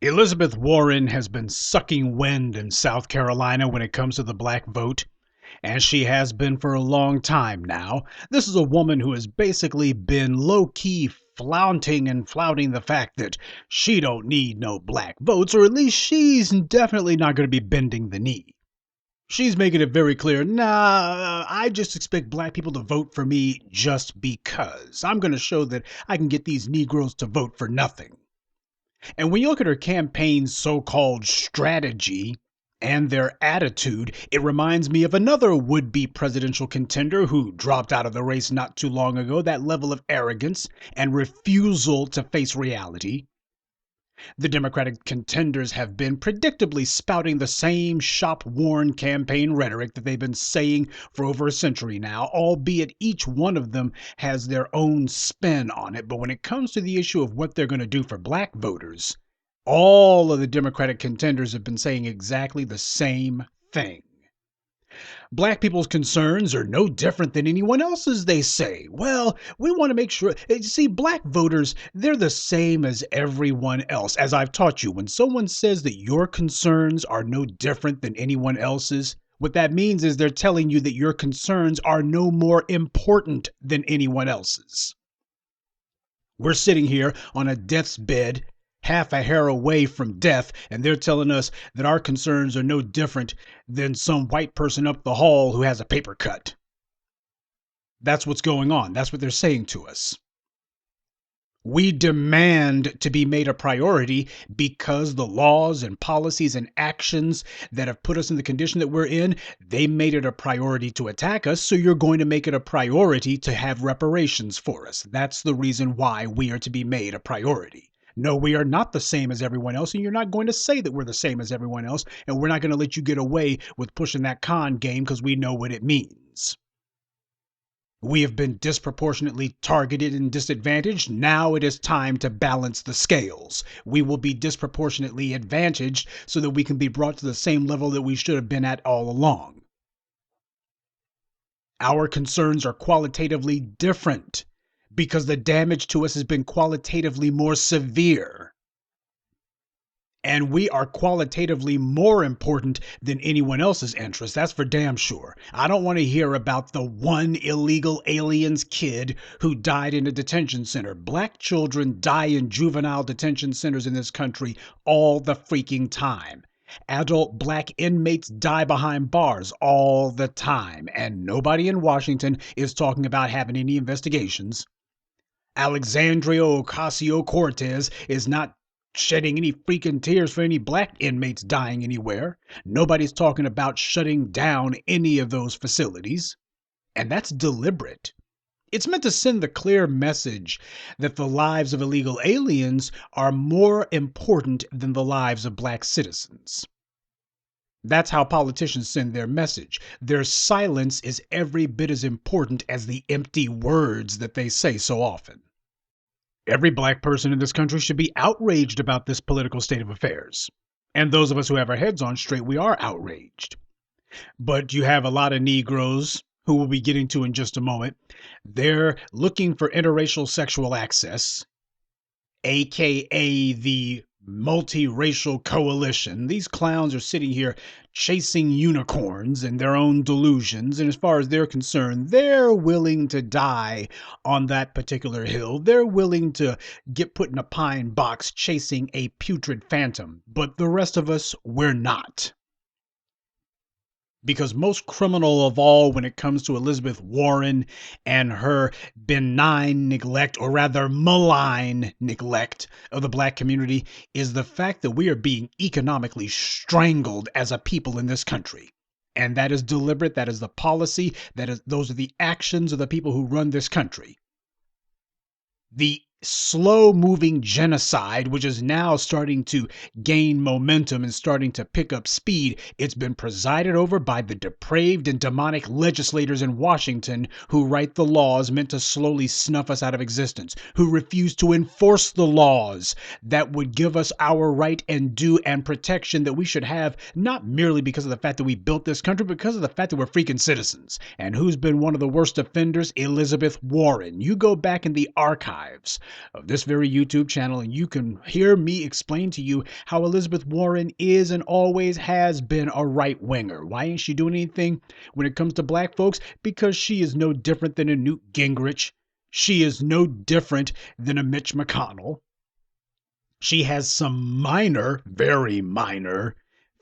Elizabeth Warren has been sucking wind in South Carolina when it comes to the black vote, and she has been for a long time now. This is a woman who has basically been low-key flaunting and flouting the fact that she don't need no black votes, or at least she's definitely not going to be bending the knee. She's making it very clear, nah, I just expect black people to vote for me just because. I'm going to show that I can get these Negroes to vote for nothing. And when you look at her campaign's so-called strategy and their attitude, it reminds me of another would-be presidential contender who dropped out of the race not too long ago. That level of arrogance and refusal to face reality. The Democratic contenders have been predictably spouting the same shop-worn campaign rhetoric that they've been saying for over a century now, albeit each one of them has their own spin on it. But when it comes to the issue of what they're going to do for black voters, all of the Democratic contenders have been saying exactly the same thing. Black people's concerns are no different than anyone else's, they say. Well, we want to make sure. See, black voters, they're the same as everyone else. As I've taught you, when someone says that your concerns are no different than anyone else's, what that means is they're telling you that your concerns are no more important than anyone else's. We're sitting here on a death's bed, half a hair away from death, and they're telling us that our concerns are no different than some white person up the hall who has a paper cut. That's what's going on. That's what they're saying to us. We demand to be made a priority because the laws and policies and actions that have put us in the condition that we're in, they made it a priority to attack us, so you're going to make it a priority to have reparations for us. That's the reason why we are to be made a priority. No, we are not the same as everyone else, and you're not going to say that we're the same as everyone else, and we're not going to let you get away with pushing that con game because we know what it means. We have been disproportionately targeted and disadvantaged. Now it is time to balance the scales. We will be disproportionately advantaged so that we can be brought to the same level that we should have been at all along. Our concerns are qualitatively different, because the damage to us has been qualitatively more severe. And we are qualitatively more important than anyone else's interest. That's for damn sure. I don't want to hear about the one illegal alien's kid who died in a detention center. Black children die in juvenile detention centers in this country all the freaking time. Adult black inmates die behind bars all the time. And nobody in Washington is talking about having any investigations. Alexandria Ocasio-Cortez is not shedding any freaking tears for any black inmates dying anywhere. Nobody's talking about shutting down any of those facilities. And that's deliberate. It's meant to send the clear message that the lives of illegal aliens are more important than the lives of black citizens. That's how politicians send their message. Their silence is every bit as important as the empty words that they say so often. Every black person in this country should be outraged about this political state of affairs. And those of us who have our heads on straight, we are outraged. But you have a lot of Negroes, who we'll be getting to in just a moment. They're looking for interracial sexual access, aka the multiracial coalition. These clowns are sitting here chasing unicorns and their own delusions, and as far as they're concerned, they're willing to die on that particular hill. They're willing to get put in a pine box chasing a putrid phantom, but the rest of us, we're not. Because most criminal of all when it comes to Elizabeth Warren and her benign neglect, or rather malign neglect of the black community, is the fact that we are being economically strangled as a people in this country. And that is deliberate. That is the policy. Those are the actions of the people who run this country. The slow-moving genocide, which is now starting to gain momentum and starting to pick up speed, it's been presided over by the depraved and demonic legislators in Washington who write the laws meant to slowly snuff us out of existence, who refuse to enforce the laws that would give us our right and due and protection that we should have, not merely because of the fact that we built this country, but because of the fact that we're freaking citizens. And who's been one of the worst offenders? Elizabeth Warren. You go back in the archives of this very YouTube channel, and you can hear me explain to you how Elizabeth Warren is and always has been a right-winger. Why ain't she doing anything when it comes to black folks? Because she is no different than a Newt Gingrich. She is no different than a Mitch McConnell. She has some minor, very minor,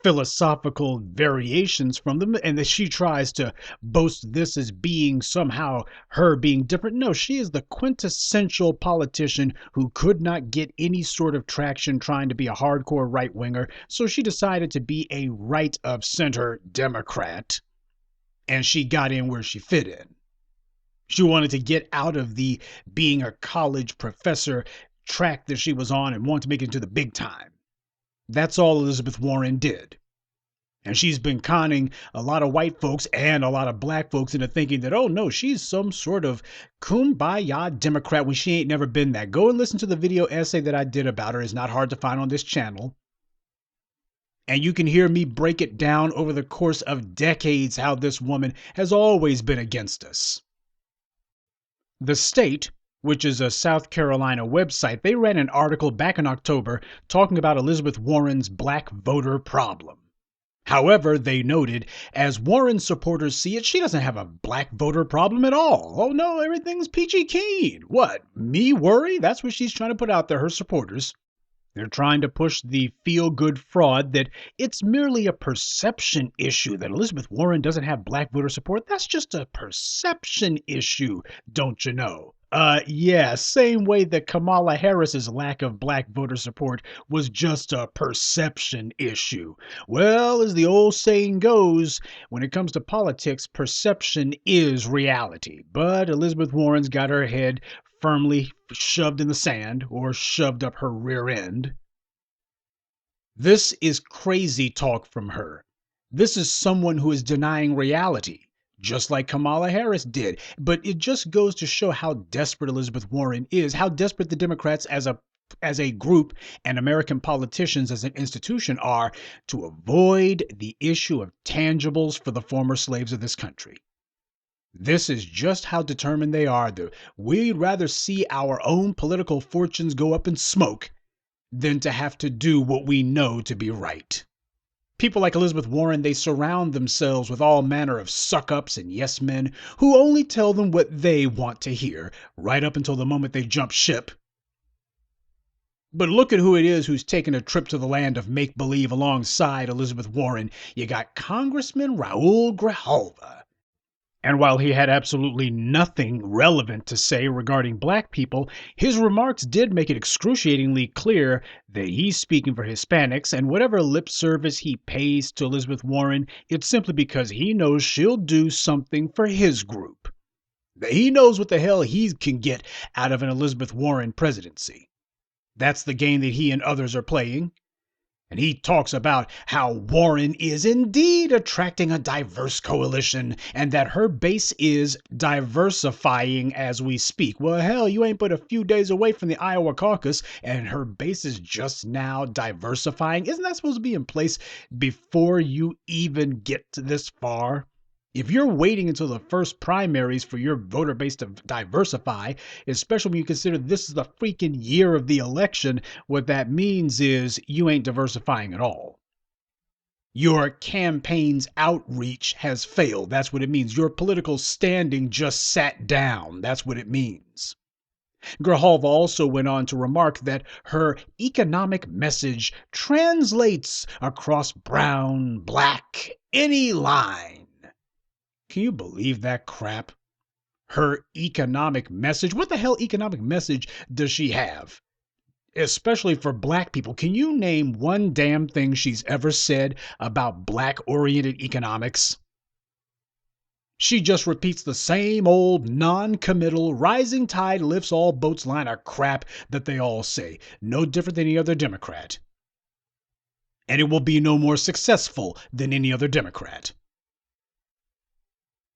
philosophical variations from them, and that she tries to boast this as being somehow her being different. No, she is the quintessential politician who could not get any sort of traction trying to be a hardcore right-winger, so she decided to be a right-of-center Democrat, and she got in where she fit in. She wanted to get out of the being a college professor track that she was on and wanted to make it into the big time. That's all Elizabeth Warren did. And she's been conning a lot of white folks and a lot of black folks into thinking that, oh no, she's some sort of kumbaya Democrat when she ain't never been that. Go and listen to the video essay that I did about her. It's not hard to find on this channel. And you can hear me break it down over the course of decades how this woman has always been against us. The State, which is a South Carolina website, they ran an article back in October talking about Elizabeth Warren's black voter problem. However, they noted, as Warren supporters see it, she doesn't have a black voter problem at all. Oh no, everything's peachy keen. What, me worry? That's what she's trying to put out there, her supporters. They're trying to push the feel-good fraud that it's merely a perception issue that Elizabeth Warren doesn't have black voter support. That's just a perception issue, don't you know? Yeah, same way that Kamala Harris's lack of black voter support was just a perception issue. Well, as the old saying goes, when it comes to politics, perception is reality. But Elizabeth Warren's got her head firmly shoved in the sand or shoved up her rear end. This is crazy talk from her. This is someone who is denying reality, just like Kamala Harris did. But it just goes to show how desperate Elizabeth Warren is, how desperate the Democrats as a group and American politicians as an institution are to avoid the issue of tangibles for the former slaves of this country. This is just how determined they are. We'd rather see our own political fortunes go up in smoke than to have to do what we know to be right. People like Elizabeth Warren, they surround themselves with all manner of suck-ups and yes-men who only tell them what they want to hear, right up until the moment they jump ship. But look at who it is who's taking a trip to the land of make-believe alongside Elizabeth Warren. You got Congressman Raul Grijalva. And while he had absolutely nothing relevant to say regarding black people, his remarks did make it excruciatingly clear that he's speaking for Hispanics, and whatever lip service he pays to Elizabeth Warren, it's simply because he knows she'll do something for his group. He knows what the hell he can get out of an Elizabeth Warren presidency. That's the game that he and others are playing. And he talks about how Warren is indeed attracting a diverse coalition and that her base is diversifying as we speak. Well, hell, you ain't but a few days away from the Iowa caucus and her base is just now diversifying. Isn't that supposed to be in place before you even get to this far? If you're waiting until the first primaries for your voter base to diversify, especially when you consider this is the freaking year of the election, what that means is you ain't diversifying at all. Your campaign's outreach has failed. That's what it means. Your political standing just sat down. That's what it means. Grijalva also went on to remark that her economic message translates across brown, black, any line. Can you believe that crap? Her economic message? What the hell economic message does she have? Especially for black people. Can you name one damn thing she's ever said about black-oriented economics? She just repeats the same old non-committal rising tide lifts all boats line of crap that they all say. No different than any other Democrat. And it will be no more successful than any other Democrat.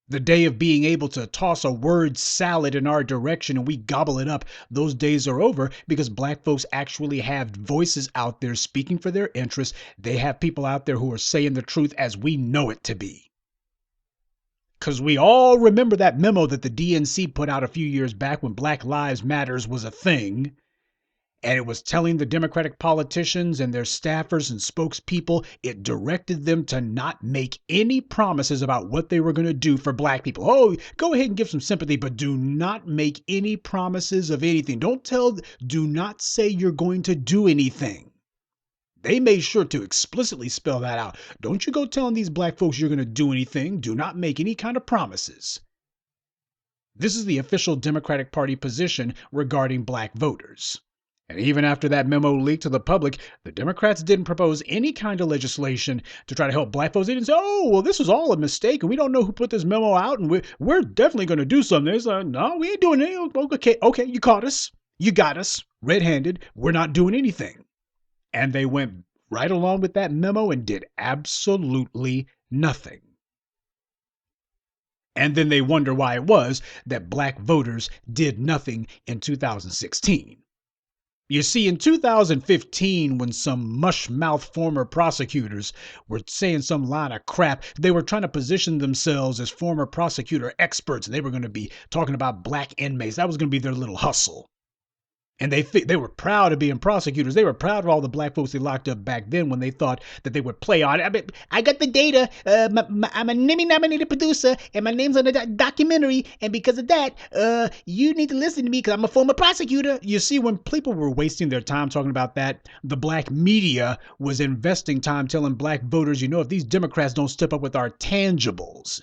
The day of being able to toss a word salad in our direction and we gobble it up, those days are over because black folks actually have voices out there speaking for their interests. They have people out there who are saying the truth as we know it to be. Because we all remember that memo that the DNC put out a few years back when Black Lives Matters was a thing. And it was telling the Democratic politicians and their staffers and spokespeople, it directed them to not make any promises about what they were going to do for black people. Oh, go ahead and give some sympathy, but do not make any promises of anything. Do not say you're going to do anything. They made sure to explicitly spell that out. Don't you go telling these black folks you're going to do anything. Do not make any kind of promises. This is the official Democratic Party position regarding black voters. And even after that memo leaked to the public, the Democrats didn't propose any kind of legislation to try to help black folks. They didn't say, oh, well, this was all a mistake, and we don't know who put this memo out, and we're definitely going to do something. They said, no, we ain't doing anything. Okay, you caught us. You got us red-handed. We're not doing anything. And they went right along with that memo and did absolutely nothing. And then they wonder why it was that black voters did nothing in 2016. You see, in 2015, when some mush-mouth former prosecutors were saying some line of crap, they were trying to position themselves as former prosecutor experts, and they were going to be talking about black inmates. That was going to be their little hustle. And they were proud of being prosecutors. They were proud of all the black folks they locked up back then when they thought that they would play on it. I mean, I got the data. I'm a Emmy-nominated producer, and my name's on the documentary. And because of that, you need to listen to me because I'm a former prosecutor. You see, when people were wasting their time talking about that, the black media was investing time telling black voters, if these Democrats don't step up with our tangibles,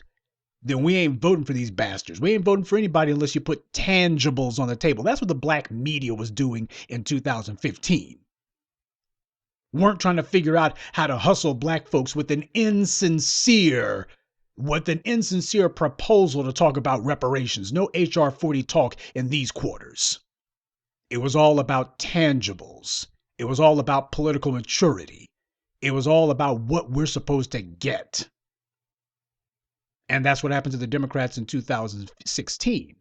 then we ain't voting for these bastards. We ain't voting for anybody unless you put tangibles on the table. That's what the black media was doing in 2015. Weren't trying to figure out how to hustle black folks with an insincere proposal to talk about reparations. No HR 40 talk in these quarters. It was all about tangibles. It was all about political maturity. It was all about what we're supposed to get. And that's what happened to the Democrats in 2016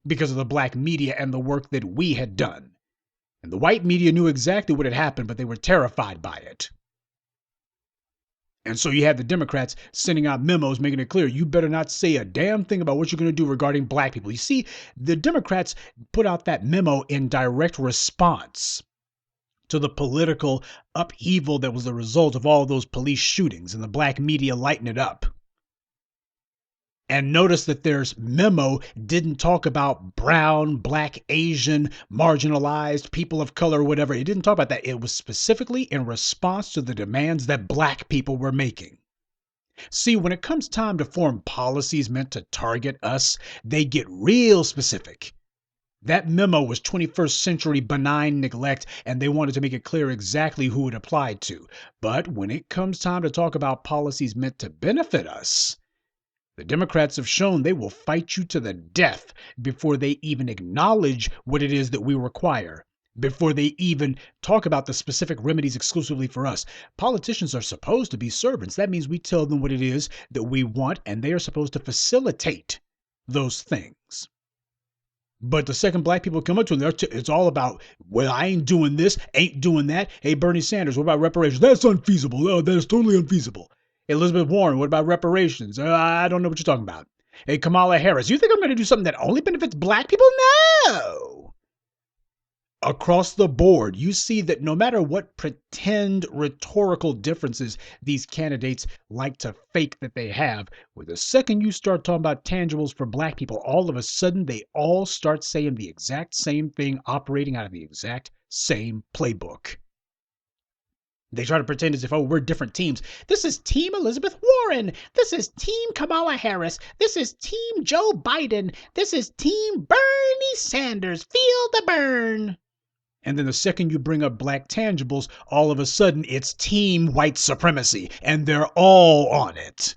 because of the black media and the work that we had done. And the white media knew exactly what had happened, but they were terrified by it. And so you had the Democrats sending out memos making it clear, you better not say a damn thing about what you're going to do regarding black people. You see, the Democrats put out that memo in direct response to the political upheaval that was the result of all those police shootings and the black media lighting it up. And notice that their memo didn't talk about brown, black, Asian, marginalized, people of color, whatever. It didn't talk about that. It was specifically in response to the demands that black people were making. See, when it comes time to form policies meant to target us, they get real specific. That memo was 21st century benign neglect, and they wanted to make it clear exactly who it applied to. But when it comes time to talk about policies meant to benefit us, the Democrats have shown they will fight you to the death before they even acknowledge what it is that we require, before they even talk about the specific remedies exclusively for us. Politicians are supposed to be servants. That means we tell them what it is that we want, and they are supposed to facilitate those things. But the second black people come up to them, it's all about, well, I ain't doing this, ain't doing that. Hey, Bernie Sanders, what about reparations? That's unfeasible. Oh, that is totally unfeasible. Elizabeth Warren, what about reparations? I don't know what you're talking about. Hey, Kamala Harris, you think I'm going to do something that only benefits black people? No! Across the board, you see that no matter what pretend rhetorical differences these candidates like to fake that they have, with the second you start talking about tangibles for black people, all of a sudden they all start saying the exact same thing, operating out of the exact same playbook. They try to pretend as if, we're different teams. This is Team Elizabeth Warren. This is Team Kamala Harris. This is Team Joe Biden. This is Team Bernie Sanders. Feel the burn. And then the second you bring up black tangibles, all of a sudden it's Team White Supremacy, and they're all on it.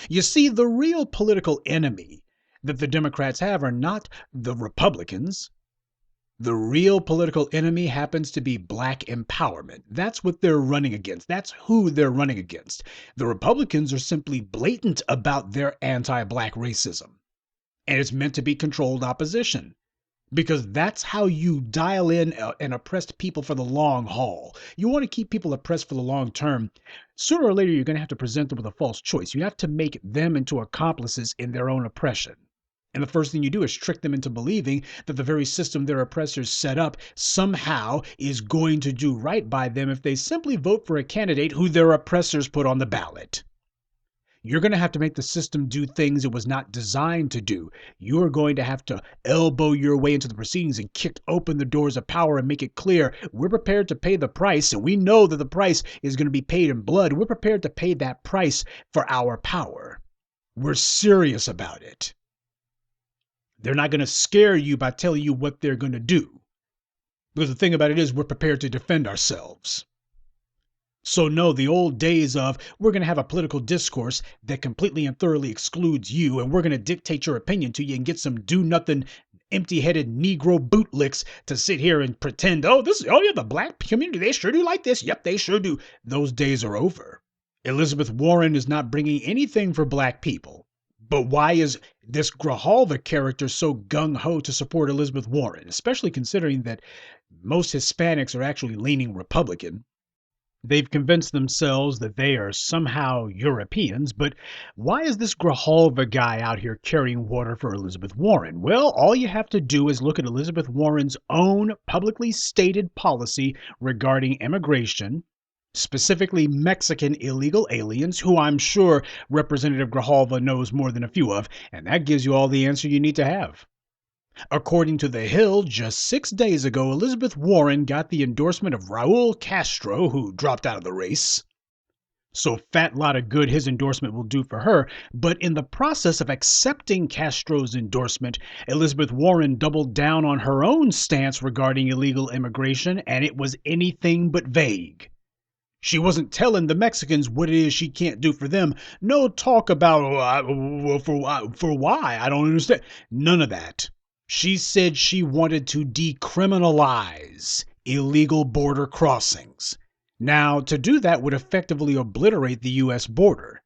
You see, the real political enemy that the Democrats have are not the Republicans. The real political enemy happens to be black empowerment. That's what they're running against. That's who they're running against. The Republicans are simply blatant about their anti-black racism. And it's meant to be controlled opposition. because that's how you dial in and oppress people for the long haul. You want to keep people oppressed for the long term. Sooner or later, you're going to have to present them with a false choice. You have to make them into accomplices in their own oppression. And the first thing you do is trick them into believing that the very system their oppressors set up somehow is going to do right by them if they simply vote for a candidate who their oppressors put on the ballot. You're going to have to make the system do things it was not designed to do. You're going to have to elbow your way into the proceedings and kick open the doors of power and make it clear we're prepared to pay the price, and we know that the price is going to be paid in blood. We're prepared to pay that price for our power. We're serious about it. They're not going to scare you by telling you what they're going to do. Because the thing about it is we're prepared to defend ourselves. So no, the old days of we're going to have a political discourse that completely and thoroughly excludes you, and we're going to dictate your opinion to you and get some do-nothing, empty-headed Negro bootlicks to sit here and pretend, oh yeah, the black community, they sure do like this. Yep, they sure do. Those days are over. Elizabeth Warren is not bringing anything for black people. But why is this Grijalva character so gung-ho to support Elizabeth Warren, especially considering that most Hispanics are actually leaning Republican? They've convinced themselves that they are somehow Europeans, but why is this Grijalva guy out here carrying water for Elizabeth Warren? Well, all you have to do is look at Elizabeth Warren's own publicly stated policy regarding immigration, specifically Mexican illegal aliens, who I'm sure Representative Grijalva knows more than a few of, and that gives you all the answer you need to have. According to The Hill, just 6 days ago, Elizabeth Warren got the endorsement of Raul Castro, who dropped out of the race. So fat lot of good his endorsement will do for her, but in the process of accepting Castro's endorsement, Elizabeth Warren doubled down on her own stance regarding illegal immigration, and it was anything but vague. She wasn't telling the Mexicans what it is she can't do for them. No talk about, for why, I don't understand. None of that. She said she wanted to decriminalize illegal border crossings. Now, to do that would effectively obliterate the U.S. border.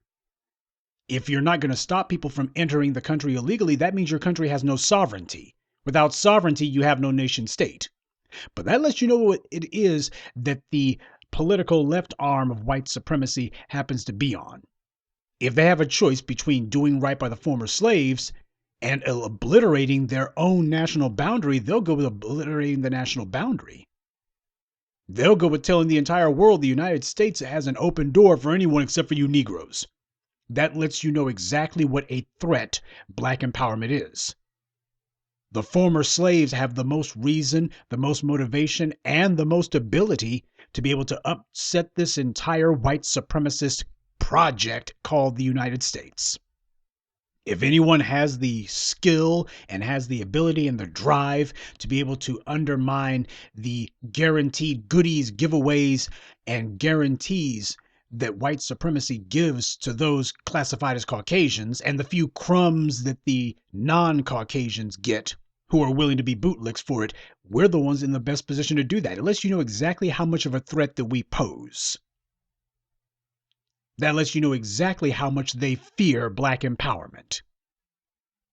If you're not going to stop people from entering the country illegally, that means your country has no sovereignty. Without sovereignty, you have no nation state. But that lets you know what it is that the political left arm of white supremacy happens to be on. If they have a choice between doing right by the former slaves and obliterating their own national boundary, they'll go with obliterating the national boundary. They'll go with telling the entire world the United States has an open door for anyone except for you Negroes. That lets you know exactly what a threat black empowerment is. The former slaves have the most reason, the most motivation, and the most ability to be able to upset this entire white supremacist project called the United States. If anyone has the skill and has the ability and the drive to be able to undermine the guaranteed goodies, giveaways, and guarantees that white supremacy gives to those classified as Caucasians and the few crumbs that the non-Caucasians get who are willing to be bootlicks for it, we're the ones in the best position to do that. It lets you know exactly how much of a threat that we pose. That lets you know exactly how much they fear black empowerment.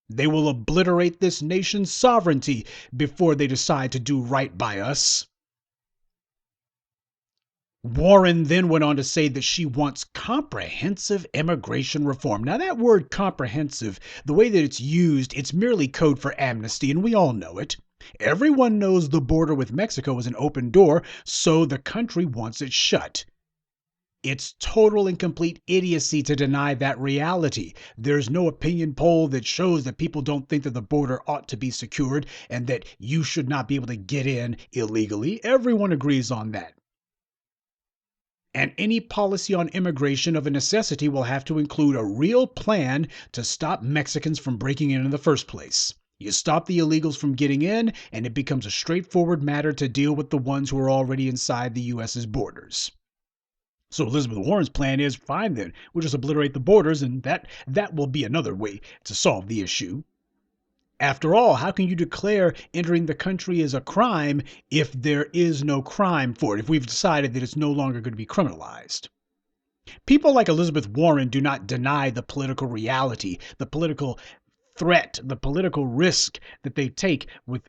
They will obliterate this nation's sovereignty before they decide to do right by us. Warren then went on to say that she wants comprehensive immigration reform. Now, that word comprehensive, the way that it's used, it's merely code for amnesty, and we all know it. Everyone knows the border with Mexico is an open door, so the country wants it shut. It's total and complete idiocy to deny that reality. There's no opinion poll that shows that people don't think that the border ought to be secured and that you should not be able to get in illegally. Everyone agrees on that. And any policy on immigration of a necessity will have to include a real plan to stop Mexicans from breaking in the first place. You stop the illegals from getting in, and it becomes a straightforward matter to deal with the ones who are already inside the U.S.'s borders. So Elizabeth Warren's plan is, fine then, we'll just obliterate the borders, and that will be another way to solve the issue. After all, how can you declare entering the country as a crime if there is no crime for it, if we've decided that it's no longer going to be criminalized? People like Elizabeth Warren do not deny the political reality, the political threat, the political risk that they take with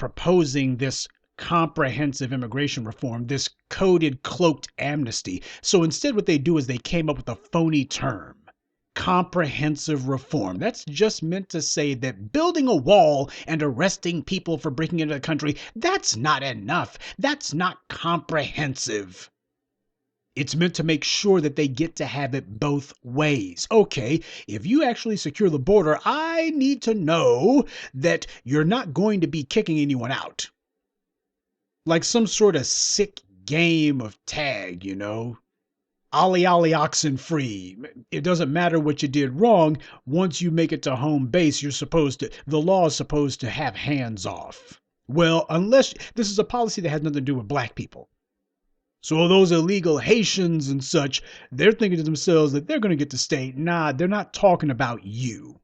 proposing this comprehensive immigration reform, this coded, cloaked amnesty. So instead, what they do is they came up with a phony term. Comprehensive reform. That's just meant to say that building a wall and arresting people for breaking into the country, that's not enough. That's not comprehensive. It's meant to make sure that they get to have it both ways. Okay, if you actually secure the border, I need to know that you're not going to be kicking anyone out. Like some sort of sick game of tag, Ollie ollie oxen free. It doesn't matter what you did wrong. Once you make it to home base, the law is supposed to have hands off. Well, unless this is a policy that has nothing to do with black people. So those illegal Haitians and such, they're thinking to themselves that they're going to get to stay. Nah, they're not talking about you.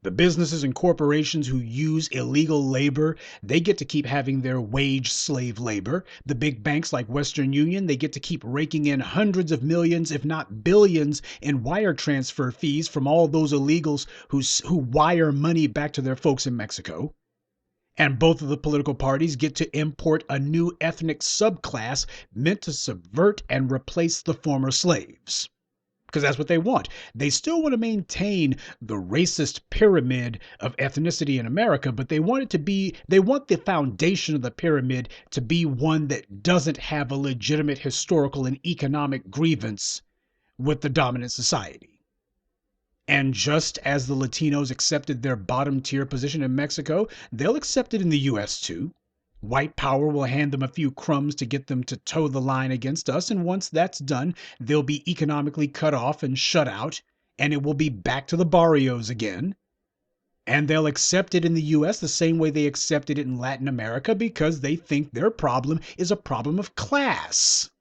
The businesses and corporations who use illegal labor, they get to keep having their wage slave labor. The big banks like Western Union, they get to keep raking in hundreds of millions, if not billions, in wire transfer fees from all those illegals who wire money back to their folks in Mexico. And both of the political parties get to import a new ethnic subclass meant to subvert and replace the former slaves. Because that's what they want. They still want to maintain the racist pyramid of ethnicity in America, but they want the foundation of the pyramid to be one that doesn't have a legitimate historical and economic grievance with the dominant society. And just as the Latinos accepted their bottom tier position in Mexico, they'll accept it in the US too. White power will hand them a few crumbs to get them to toe the line against us, and once that's done, they'll be economically cut off and shut out, and it will be back to the barrios again. And they'll accept it in the US the same way they accepted it in Latin America because they think their problem is a problem of class.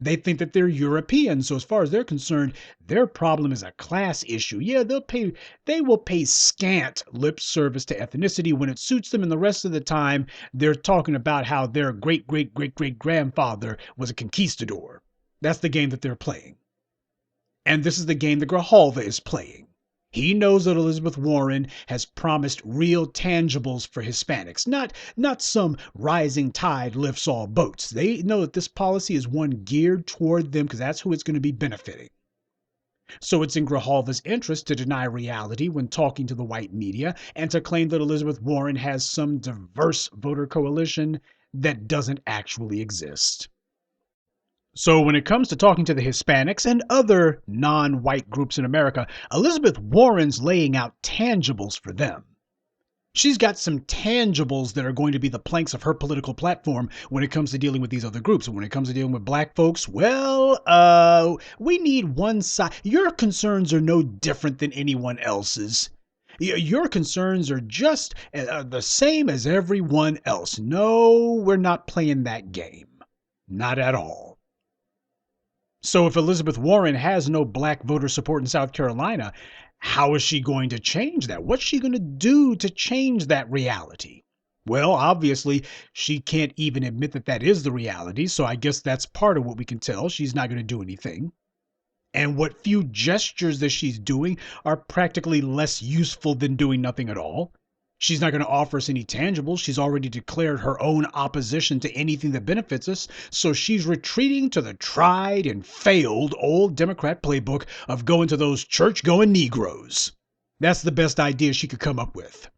They think that they're European, so as far as they're concerned, their problem is a class issue. Yeah, they will pay scant lip service to ethnicity when it suits them, and the rest of the time they're talking about how their great-great-great-great-grandfather was a conquistador. That's the game that they're playing. And this is the game that Grijalva is playing. He knows that Elizabeth Warren has promised real tangibles for Hispanics, not some rising tide lifts all boats. They know that this policy is one geared toward them because that's who it's going to be benefiting. So it's in Grijalva's interest to deny reality when talking to the white media and to claim that Elizabeth Warren has some diverse voter coalition that doesn't actually exist. So when it comes to talking to the Hispanics and other non-white groups in America, Elizabeth Warren's laying out tangibles for them. She's got some tangibles that are going to be the planks of her political platform when it comes to dealing with these other groups. And when it comes to dealing with black folks, well, we need one side. Your concerns are no different than anyone else's. Your concerns are just the same as everyone else. No, we're not playing that game. Not at all. So if Elizabeth Warren has no black voter support in South Carolina, how is she going to change that? What's she going to do to change that reality? Well, obviously, she can't even admit that that is the reality, so I guess that's part of what we can tell. She's not going to do anything. And what few gestures that she's doing are practically less useful than doing nothing at all. She's not going to offer us any tangibles. She's already declared her own opposition to anything that benefits us. So she's retreating to the tried and failed old Democrat playbook of going to those church-going Negroes. That's the best idea she could come up with.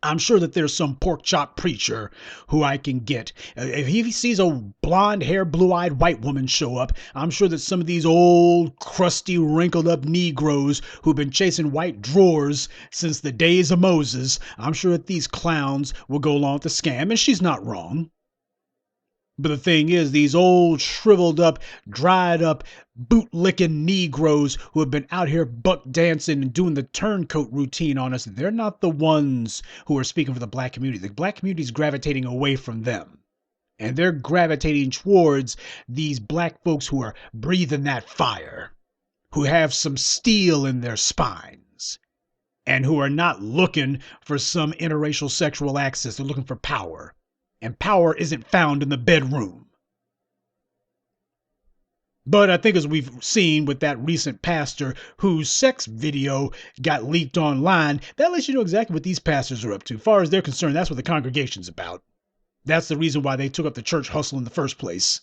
I'm sure that there's some pork chop preacher who I can get. If he sees a blonde-haired, blue-eyed white woman show up, I'm sure that some of these old, crusty, wrinkled-up Negroes who've been chasing white drawers since the days of Moses, I'm sure that these clowns will go along with the scam, and she's not wrong. But the thing is, these old, shriveled up, dried up, boot-licking Negroes who have been out here buck dancing and doing the turncoat routine on us, they're not the ones who are speaking for the black community. The black community is gravitating away from them. And they're gravitating towards these black folks who are breathing that fire, who have some steel in their spines, and who are not looking for some interracial sexual access. They're looking for power. And power isn't found in the bedroom. But I think as we've seen with that recent pastor whose sex video got leaked online, that lets you know exactly what these pastors are up to. As far as they're concerned, that's what the congregation's about. That's the reason why they took up the church hustle in the first place.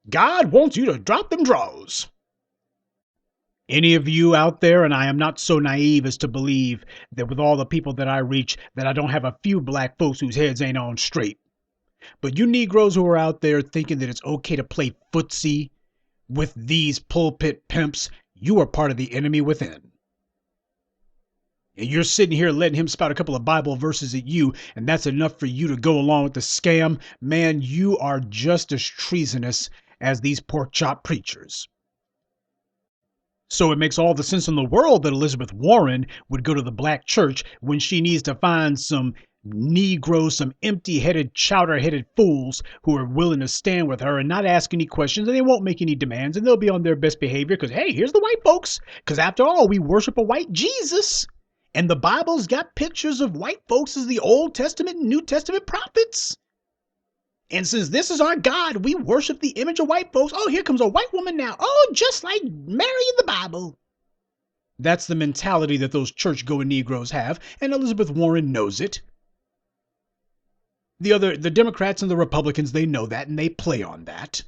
God wants you to drop them draws. Any of you out there, and I am not so naive as to believe that with all the people that I reach, that I don't have a few black folks whose heads ain't on straight. But you Negroes who are out there thinking that it's okay to play footsie with these pulpit pimps, you are part of the enemy within. And you're sitting here letting him spout a couple of Bible verses at you, and that's enough for you to go along with the scam. Man, you are just as treasonous as these pork chop preachers. So it makes all the sense in the world that Elizabeth Warren would go to the black church when she needs to find some Negroes, some empty-headed, chowder-headed fools who are willing to stand with her and not ask any questions, and they won't make any demands, and they'll be on their best behavior because, hey, here's the white folks. Because after all, we worship a white Jesus. And the Bible's got pictures of white folks as the Old Testament and New Testament prophets. And since this is our God, we worship the image of white folks. Oh, here comes a white woman now. Oh, just like Mary in the Bible. That's the mentality that those church-going Negroes have, and Elizabeth Warren knows it. The Democrats and the Republicans, they know that, and they play on that.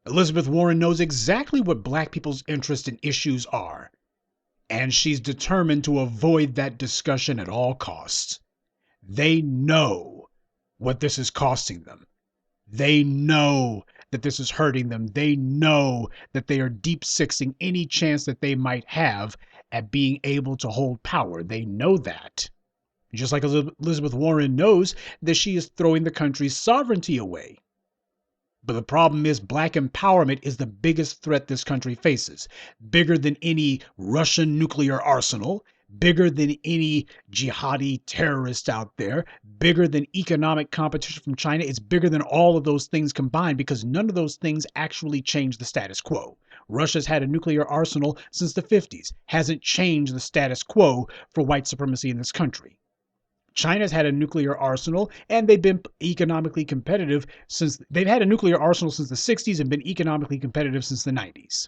Elizabeth Warren knows exactly what black people's interests and issues are, and she's determined to avoid that discussion at all costs. They know what this is costing them. They know that this is hurting them. They know that they are deep sixing any chance that they might have at being able to hold power. They know that. Just like Elizabeth Warren knows that she is throwing the country's sovereignty away. But the problem is black empowerment is the biggest threat this country faces. Bigger than any Russian nuclear arsenal, bigger than any jihadi terrorist out there, bigger than economic competition from China. It's bigger than all of those things combined because none of those things actually change the status quo. Russia's had a nuclear arsenal since the 50s, hasn't changed the status quo for white supremacy in this country. China's had a nuclear arsenal and they've been economically competitive since they've had a nuclear arsenal since the 60s and been economically competitive since the 90s.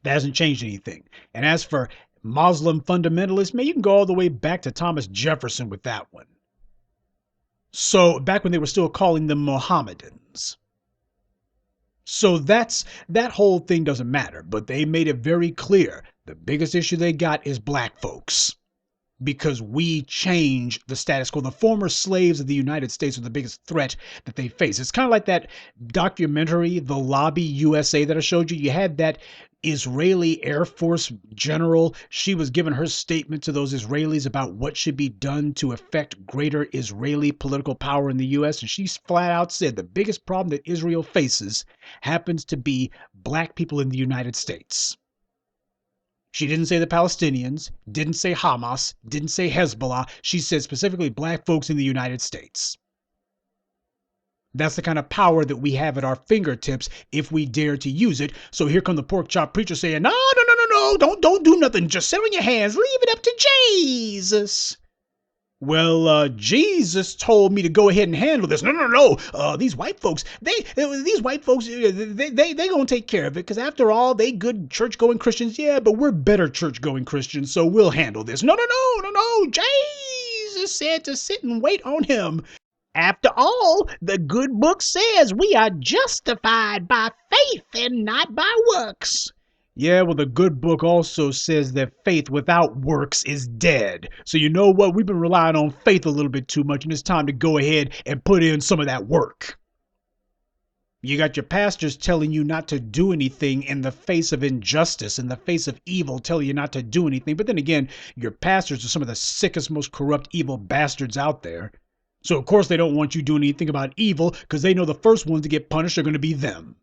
That hasn't changed anything. And as for Muslim fundamentalists, man, you can go all the way back to Thomas Jefferson with that one. So back when they were still calling them Mohammedans. So that whole thing doesn't matter, but they made it very clear. The biggest issue they got is black folks. Because we change the status quo. The former slaves of the United States are the biggest threat that they face. It's kind of like that documentary, The Lobby USA, that I showed you. You had that Israeli Air Force general. She was giving her statement to those Israelis about what should be done to affect greater Israeli political power in the U.S. And she flat out said the biggest problem that Israel faces happens to be black people in the United States. She didn't say the Palestinians, didn't say Hamas, didn't say Hezbollah. She said specifically black folks in the United States. That's the kind of power that we have at our fingertips if we dare to use it. So here come the pork chop preacher saying, no, don't do nothing. Just sit on your hands. Leave it up to Jesus. Well, Jesus told me to go ahead and handle this. No. These white folks, they gonna take care of it because after all, they good church-going Christians. Yeah, but we're better church-going Christians, so we'll handle this. No. Jesus said to sit and wait on him. After all, the good book says we are justified by faith and not by works. Yeah, well, the good book also says that faith without works is dead. So you know what? We've been relying on faith a little bit too much, and it's time to go ahead and put in some of that work. You got your pastors telling you not to do anything in the face of injustice, in the face of evil, telling you not to do anything. But then again, your pastors are some of the sickest, most corrupt, evil bastards out there. So of course they don't want you doing anything about evil because they know the first ones to get punished are going to be them.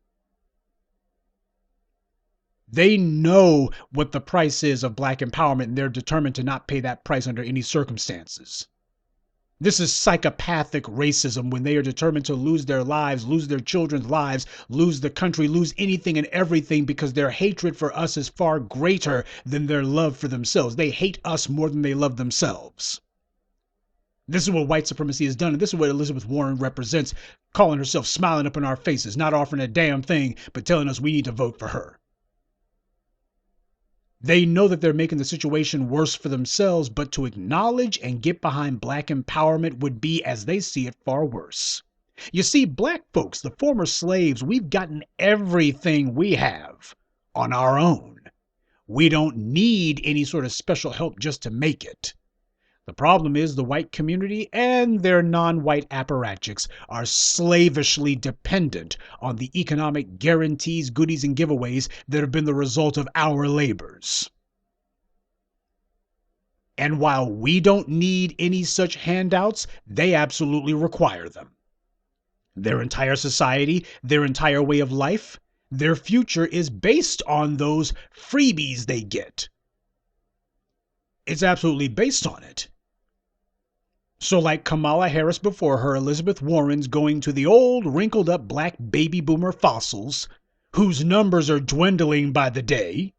They know what the price is of black empowerment, and they're determined to not pay that price under any circumstances. This is psychopathic racism when they are determined to lose their lives, lose their children's lives, lose the country, lose anything and everything because their hatred for us is far greater than their love for themselves. They hate us more than they love themselves. This is what white supremacy has done, and this is what Elizabeth Warren represents. calling herself, smiling up in our faces, not offering a damn thing, but telling us we need to vote for her. They know that they're making the situation worse for themselves, but to acknowledge and get behind black empowerment would be, as they see it, far worse. You see, black folks, the former slaves, we've gotten everything we have on our own. We don't need any sort of special help just to make it. The problem is the white community and their non-white apparatchiks are slavishly dependent on the economic guarantees, goodies, and giveaways that have been the result of our labors. And while we don't need any such handouts, they absolutely require them. Their entire society, their entire way of life, their future is based on those freebies they get. It's absolutely based on it. So like Kamala Harris before her, Elizabeth Warren's going to the old wrinkled up black baby boomer fossils, whose numbers are dwindling by the day.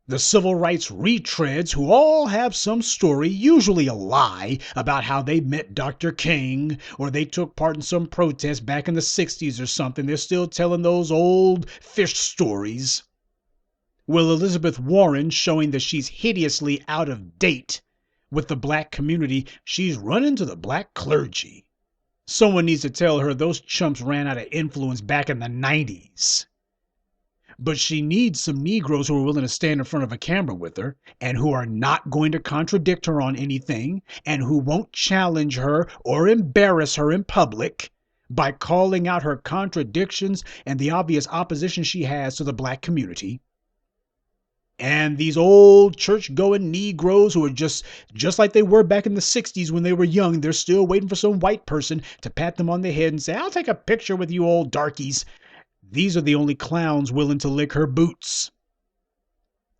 The civil rights retreads who all have some story, usually a lie, about how they met Dr. King or they took part in some protest back in the 60s or something. They're still telling those old fish stories. Well, Elizabeth Warren, showing that she's hideously out of date with the black community, she's running to the black clergy. Someone needs to tell her those chumps ran out of influence back in the 90s. But she needs some Negroes who are willing to stand in front of a camera with her and who are not going to contradict her on anything and who won't challenge her or embarrass her in public by calling out her contradictions and the obvious opposition she has to the black community. And these old church-going Negroes who are just like they were back in the 60s when they were young, they're still waiting for some white person to pat them on the head and say, "I'll take a picture with you old darkies." These are the only clowns willing to lick her boots.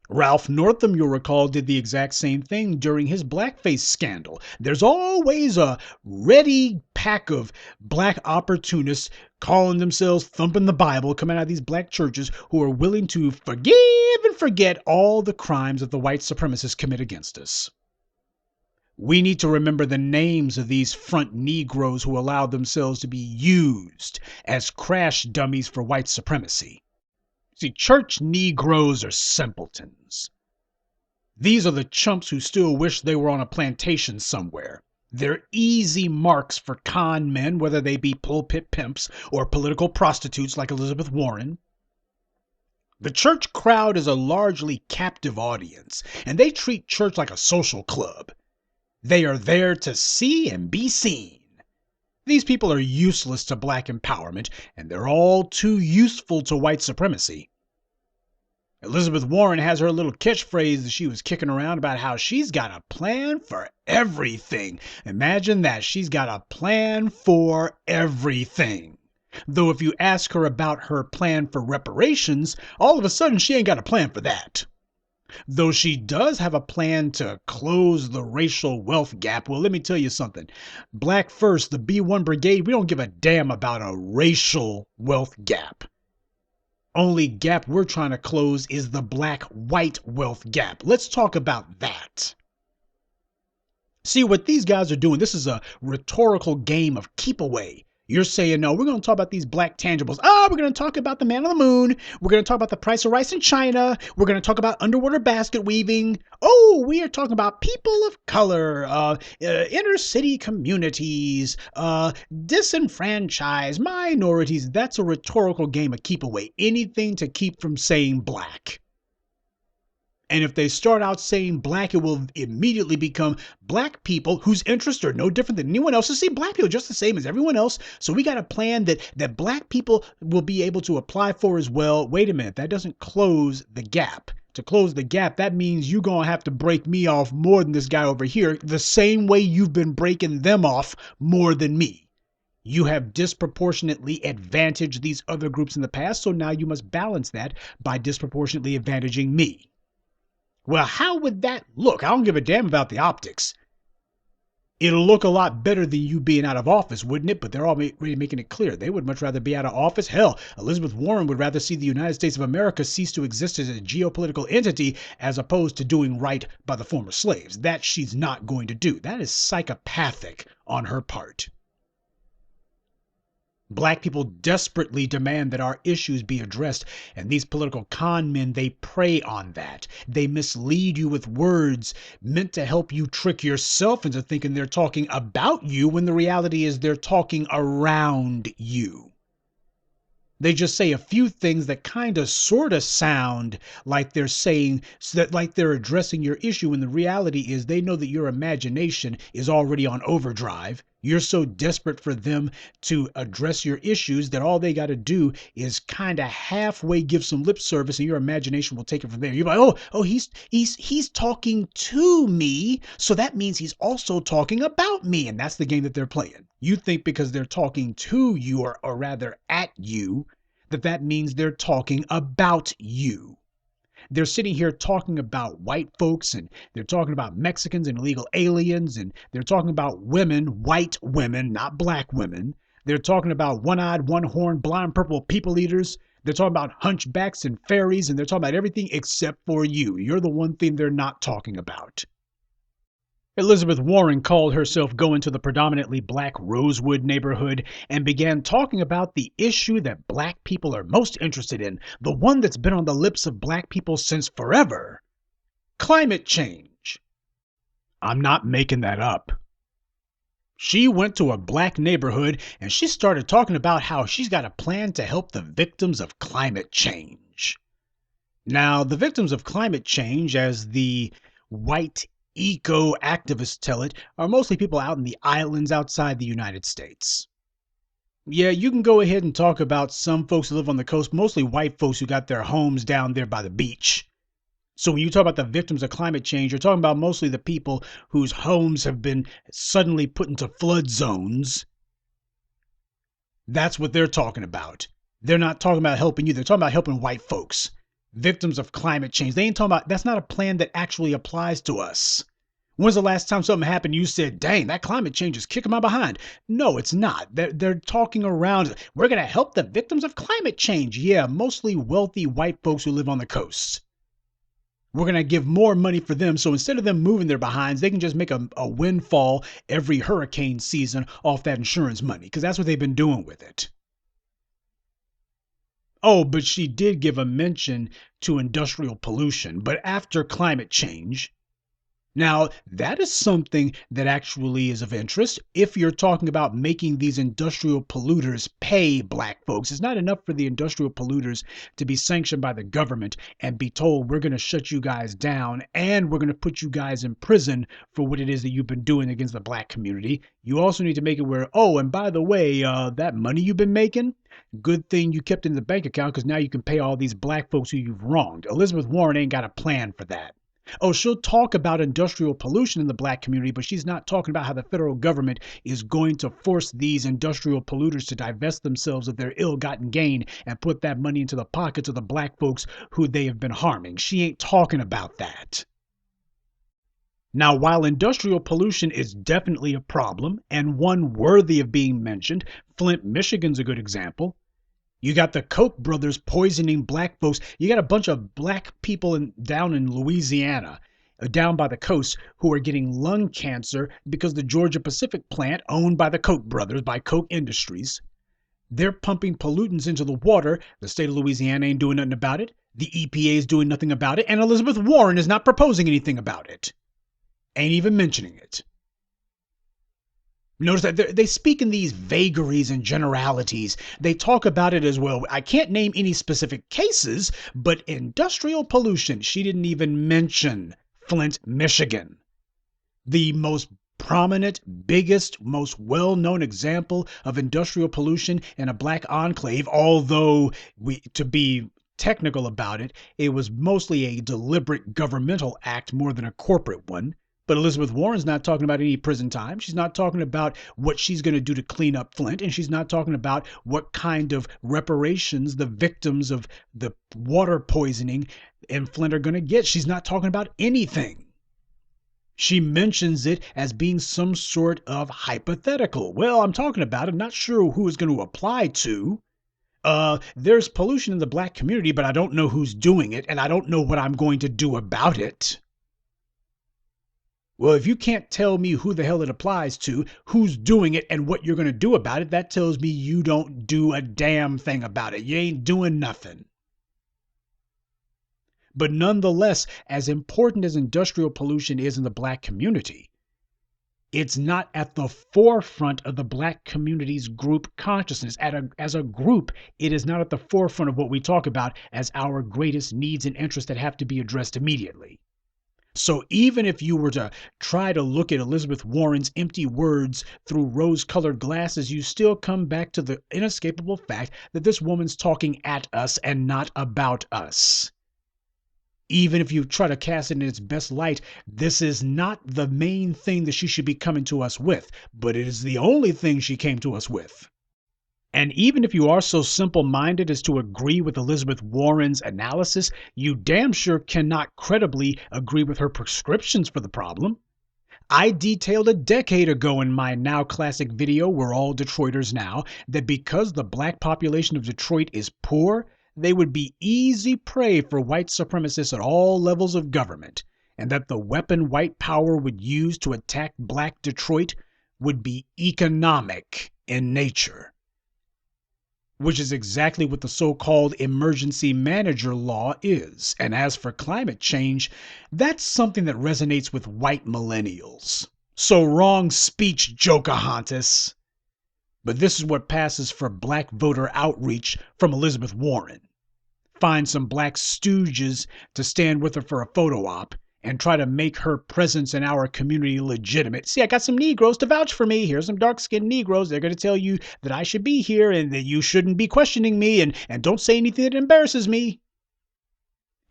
Ralph Northam, you'll recall, did the exact same thing during his blackface scandal. There's always a ready pack of black opportunists calling themselves thumping the Bible, coming out of these black churches, who are willing to forgive and forget all the crimes that the white supremacists commit against us. We need to remember the names of these front Negroes who allowed themselves to be used as crash dummies for white supremacy. See, church Negroes are simpletons. These are the chumps who still wish they were on a plantation somewhere. They're easy marks for con men, whether they be pulpit pimps or political prostitutes like Elizabeth Warren. The church crowd is a largely captive audience, and they treat church like a social club. They are there to see and be seen. These people are useless to black empowerment, and they're all too useful to white supremacy. Elizabeth Warren has her little catchphrase that she was kicking around about how she's got a plan for everything. Imagine that. She's got a plan for everything. Though if you ask her about her plan for reparations, all of a sudden she ain't got a plan for that. Though she does have a plan to close the racial wealth gap. Well, let me tell you something. Black First, the B1 Brigade, we don't give a damn about a racial wealth gap. Only gap we're trying to close is the black-white wealth gap. Let's talk about that. See, what these guys are doing, this is a rhetorical game of keep away. You're saying, no, we're going to talk about these black tangibles. We're going to talk about the man on the moon. We're going to talk about the price of rice in China. We're going to talk about underwater basket weaving. We are talking about people of color, inner city communities, disenfranchised minorities. That's a rhetorical game of keep away. Anything to keep from saying black. And if they start out saying black, it will immediately become black people whose interests are no different than anyone else's. See, black people are just the same as everyone else. So we got a plan that black people will be able to apply for as well. Wait a minute, that doesn't close the gap. To close the gap, that means you're going to have to break me off more than this guy over here, the same way you've been breaking them off more than me. You have disproportionately advantaged these other groups in the past, so now you must balance that by disproportionately advantaging me. Well, how would that look? I don't give a damn about the optics. It'll look a lot better than you being out of office, wouldn't it? But they're already making it clear. They would much rather be out of office. Hell, Elizabeth Warren would rather see the United States of America cease to exist as a geopolitical entity as opposed to doing right by the former slaves. That she's not going to do. That is psychopathic on her part. Black people desperately demand that our issues be addressed, and these political con men, they prey on that. They mislead you with words meant to help you trick yourself into thinking they're talking about you when the reality is they're talking around you. They just say a few things that kind of sort of sound like they're saying so that like they're addressing your issue when the reality is they know that your imagination is already on overdrive. You're so desperate for them to address your issues that all they got to do is kind of halfway give some lip service and your imagination will take it from there. You're like, oh, he's talking to me. So that means he's also talking about me. And that's the game that they're playing. You think because they're talking to you or rather at you, that means they're talking about you. They're sitting here talking about white folks and they're talking about Mexicans and illegal aliens and they're talking about women, white women, not black women. They're talking about one-eyed, one-horned, blind purple people eaters. They're talking about hunchbacks and fairies and they're talking about everything except for you. You're the one thing they're not talking about. Elizabeth Warren called herself going to the predominantly black Rosewood neighborhood and began talking about the issue that black people are most interested in, the one that's been on the lips of black people since forever: climate change. I'm not making that up. She went to a black neighborhood and she started talking about how she's got a plan to help the victims of climate change. Now, the victims of climate change, as the white eco-activists tell it, are mostly people out in the islands outside the United States. Yeah, you can go ahead and talk about some folks who live on the coast, mostly white folks who got their homes down there by the beach. So when you talk about the victims of climate change, you're talking about mostly the people whose homes have been suddenly put into flood zones. That's what they're talking about. They're not talking about helping you. They're talking about helping white folks. Victims of climate change. They ain't talking about, that's not a plan that actually applies to us. When's the last time something happened you said, dang, that climate change is kicking my behind? No, it's not. They're talking around. We're going to help the victims of climate change. Yeah, mostly wealthy white folks who live on the coast. We're going to give more money for them. So instead of them moving their behinds, they can just make a windfall every hurricane season off that insurance money, because that's what they've been doing with it. Oh, but she did give a mention to industrial pollution, but after climate change. Now, that is something that actually is of interest. If you're talking about making these industrial polluters pay black folks, it's not enough for the industrial polluters to be sanctioned by the government and be told we're going to shut you guys down and we're going to put you guys in prison for what it is that you've been doing against the black community. You also need to make it where, oh, and by the way, that money you've been making, good thing you kept in the bank account because now you can pay all these black folks who you've wronged. Elizabeth Warren ain't got a plan for that. Oh, she'll talk about industrial pollution in the black community, but she's not talking about how the federal government is going to force these industrial polluters to divest themselves of their ill-gotten gain and put that money into the pockets of the black folks who they have been harming. She ain't talking about that. Now, while industrial pollution is definitely a problem and one worthy of being mentioned, Flint, Michigan's a good example. You got the Koch brothers poisoning black folks. You got a bunch of black people down in Louisiana, down by the coast, who are getting lung cancer because the Georgia Pacific plant, owned by the Koch brothers, by Koch Industries, they're pumping pollutants into the water. The state of Louisiana ain't doing nothing about it. The EPA is doing nothing about it. And Elizabeth Warren is not proposing anything about it. Ain't even mentioning it. Notice that they speak in these vagaries and generalities. They talk about it as well. I can't name any specific cases, but industrial pollution, she didn't even mention Flint, Michigan. The most prominent, biggest, most well-known example of industrial pollution in a black enclave, although to be technical about it, it was mostly a deliberate governmental act more than a corporate one. But Elizabeth Warren's not talking about any prison time. She's not talking about what she's going to do to clean up Flint. And she's not talking about what kind of reparations the victims of the water poisoning in Flint are going to get. She's not talking about anything. She mentions it as being some sort of hypothetical. Well, I'm talking about it. I'm not sure who it's going to apply to. There's pollution in the black community, but I don't know who's doing it. And I don't know what I'm going to do about it. Well, if you can't tell me who the hell it applies to, who's doing it, and what you're going to do about it, that tells me you don't do a damn thing about it. You ain't doing nothing. But nonetheless, as important as industrial pollution is in the black community, it's not at the forefront of the black community's group consciousness. As a group, it is not at the forefront of what we talk about as our greatest needs and interests that have to be addressed immediately. So even if you were to try to look at Elizabeth Warren's empty words through rose-colored glasses, you still come back to the inescapable fact that this woman's talking at us and not about us. Even if you try to cast it in its best light, this is not the main thing that she should be coming to us with, but it is the only thing she came to us with. And even if you are so simple-minded as to agree with Elizabeth Warren's analysis, you damn sure cannot credibly agree with her prescriptions for the problem. I detailed a decade ago in my now classic video, We're All Detroiters Now, that because the black population of Detroit is poor, they would be easy prey for white supremacists at all levels of government, and that the weapon white power would use to attack black Detroit would be economic in nature, which is exactly what the so-called emergency manager law is. And as for climate change, that's something that resonates with white millennials. So wrong speech, Jokahontas. But this is what passes for black voter outreach from Elizabeth Warren. Find some black stooges to stand with her for a photo op and try to make her presence in our community legitimate. See, I got some Negroes to vouch for me. Here's some dark-skinned Negroes. They're going to tell you that I should be here and that you shouldn't be questioning me and don't say anything that embarrasses me.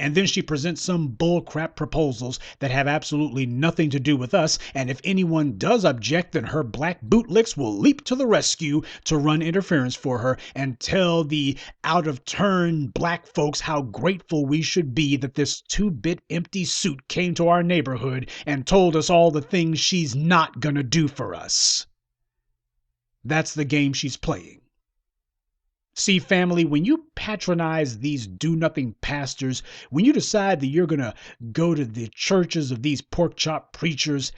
And then she presents some bullcrap proposals that have absolutely nothing to do with us. And if anyone does object, then her black bootlicks will leap to the rescue to run interference for her and tell the out-of-turn black folks how grateful we should be that this two-bit empty suit came to our neighborhood and told us all the things she's not gonna do for us. That's the game she's playing. See, family, when you patronize these do-nothing pastors, when you decide that you're going to go to the churches of these pork-chop preachers,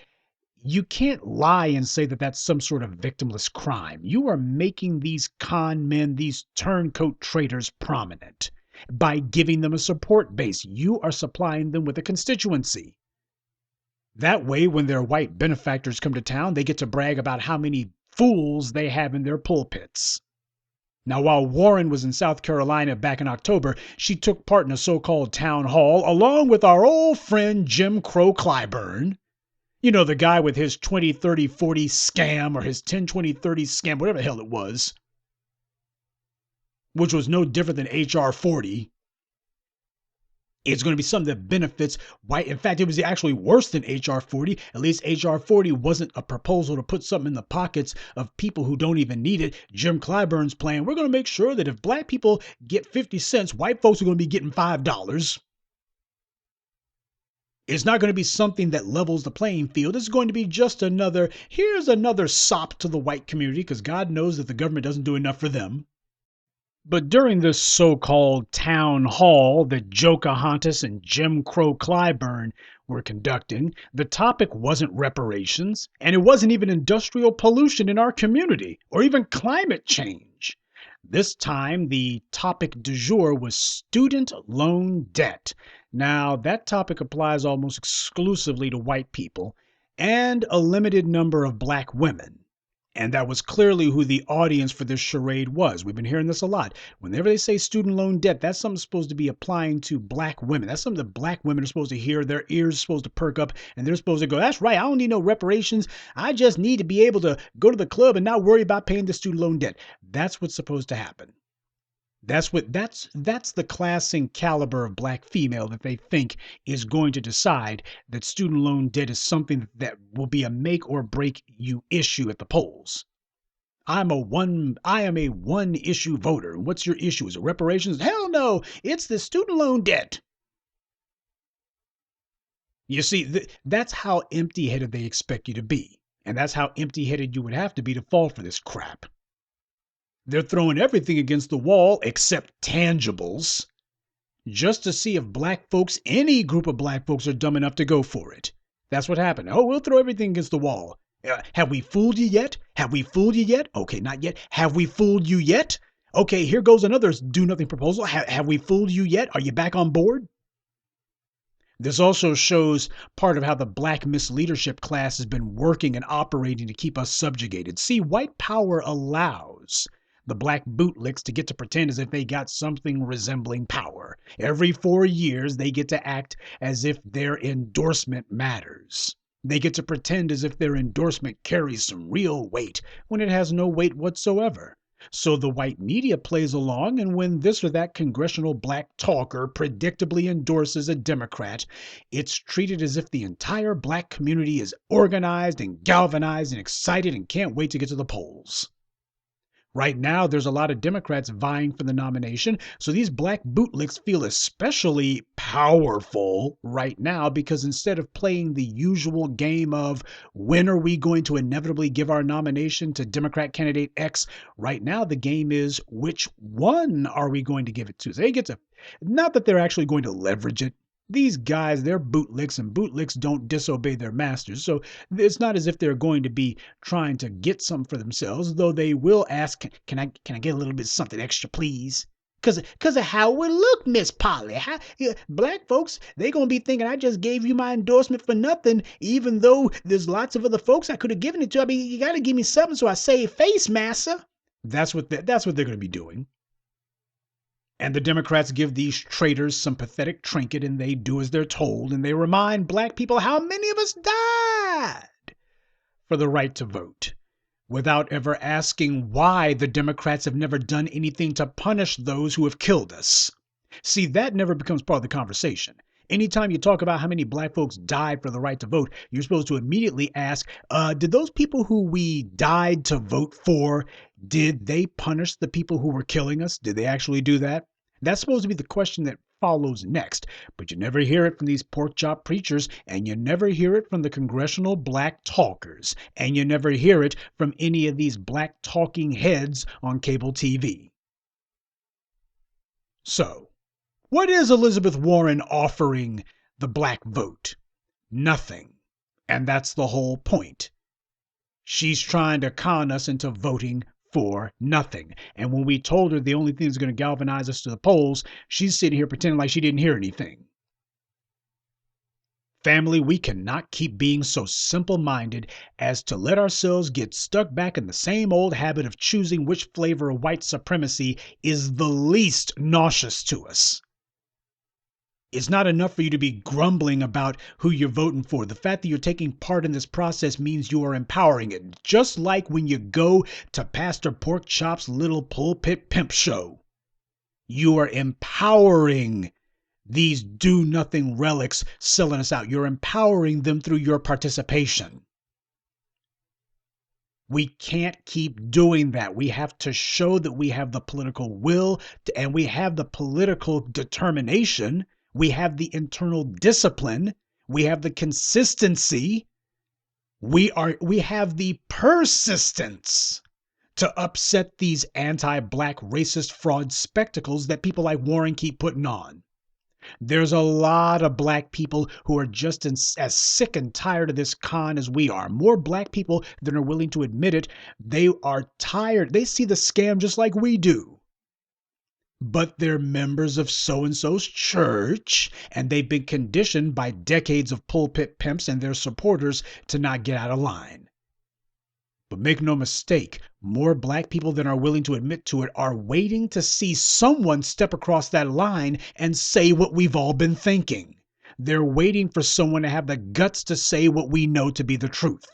you can't lie and say that that's some sort of victimless crime. You are making these con men, these turncoat traitors, prominent. By giving them a support base, you are supplying them with a constituency. That way, when their white benefactors come to town, they get to brag about how many fools they have in their pulpits. Now, while Warren was in South Carolina back in October, she took part in a so-called town hall along with our old friend Jim Crow Clyburn. You know, the guy with his 20, 30, 40 scam or his 10, 20, 30 scam, whatever the hell it was, which was no different than HR 40. It's going to be something that benefits white. In fact, it was actually worse than HR 40. At least HR 40 wasn't a proposal to put something in the pockets of people who don't even need it. Jim Clyburn's plan, we're going to make sure that if black people get 50 cents, white folks are going to be getting $5. It's not going to be something that levels the playing field. It's going to be just here's another sop to the white community, because God knows that the government doesn't do enough for them. But during this so-called town hall that Jokahontas and Jim Crow Clyburn were conducting, the topic wasn't reparations, and it wasn't even industrial pollution in our community, or even climate change. This time, the topic du jour was student loan debt. Now, that topic applies almost exclusively to white people and a limited number of black women. And that was clearly who the audience for this charade was. We've been hearing this a lot. Whenever they say student loan debt, that's something supposed to be applying to black women. That's something that black women are supposed to hear. Their ears are supposed to perk up, and they're supposed to go, that's right, I don't need no reparations. I just need to be able to go to the club and not worry about paying the student loan debt. That's what's supposed to happen. That's the class and caliber of black female that they think is going to decide that student loan debt is something that will be a make or break you issue at the polls. I am a one issue voter. What's your issue? Is it reparations? Hell no, it's the student loan debt. You see, that's how empty-headed they expect you to be. And that's how empty-headed you would have to be to fall for this crap. They're throwing everything against the wall except tangibles, just to see if black folks, any group of black folks, are dumb enough to go for it. That's what happened. Oh, we'll throw everything against the wall. Have we fooled you yet? Have we fooled you yet? Okay, not yet. Have we fooled you yet? Okay, here goes another do nothing proposal. Have we fooled you yet? Are you back on board? This also shows part of how the black misleadership class has been working and operating to keep us subjugated. See, white power allows the black bootlicks to get to pretend as if they got something resembling power. Every 4 years, they get to act as if their endorsement matters. They get to pretend as if their endorsement carries some real weight when it has no weight whatsoever. So the white media plays along, and when this or that congressional black talker predictably endorses a Democrat, it's treated as if the entire black community is organized and galvanized and excited and can't wait to get to the polls. Right now, there's a lot of Democrats vying for the nomination, so these black bootlicks feel especially powerful right now because instead of playing the usual game of when are we going to inevitably give our nomination to Democrat candidate X, right now the game is which one are we going to give it to? So they get to, not that they're actually going to leverage it. These guys, they're bootlicks, and bootlicks don't disobey their masters. So it's not as if they're going to be trying to get some for themselves, though they will ask, can I get a little bit something extra, please? Cause of how it would look, Miss Polly. Black folks, they gonna be thinking I just gave you my endorsement for nothing, even though there's lots of other folks I could have given it to. I mean, you gotta give me something so I save face, massa. That's what they're gonna be doing. And the Democrats give these traitors some pathetic trinket and they do as they're told and they remind black people how many of us died for the right to vote without ever asking why the Democrats have never done anything to punish those who have killed us. See, that never becomes part of the conversation. Anytime you talk about how many black folks died for the right to vote, you're supposed to immediately ask, did those people who we died to vote for, did they punish the people who were killing us? Did they actually do that? That's supposed to be the question that follows next, but you never hear it from these pork chop preachers, and you never hear it from the congressional black talkers, and you never hear it from any of these black talking heads on cable TV. So, what is Elizabeth Warren offering the black vote? Nothing. And that's the whole point. She's trying to con us into voting for nothing. And when we told her the only thing that's going to galvanize us to the polls, she's sitting here pretending like she didn't hear anything. Family, we cannot keep being so simple-minded as to let ourselves get stuck back in the same old habit of choosing which flavor of white supremacy is the least nauseous to us. It's not enough for you to be grumbling about who you're voting for. The fact that you're taking part in this process means you are empowering it. Just like when you go to Pastor Pork Chop's little pulpit pimp show. You are empowering these do-nothing relics selling us out. You're empowering them through your participation. We can't keep doing that. We have to show that we have the political will and we have the political determination. We have the internal discipline. We have the consistency. We have the persistence to upset these anti-black racist fraud spectacles that people like Warren keep putting on. There's a lot of black people who are just as sick and tired of this con as we are. More black people than are willing to admit it. They are tired. They see the scam just like we do. But they're members of so-and-so's church, and they've been conditioned by decades of pulpit pimps and their supporters to not get out of line. But make no mistake, more black people than are willing to admit to it are waiting to see someone step across that line and say what we've all been thinking. They're waiting for someone to have the guts to say what we know to be the truth.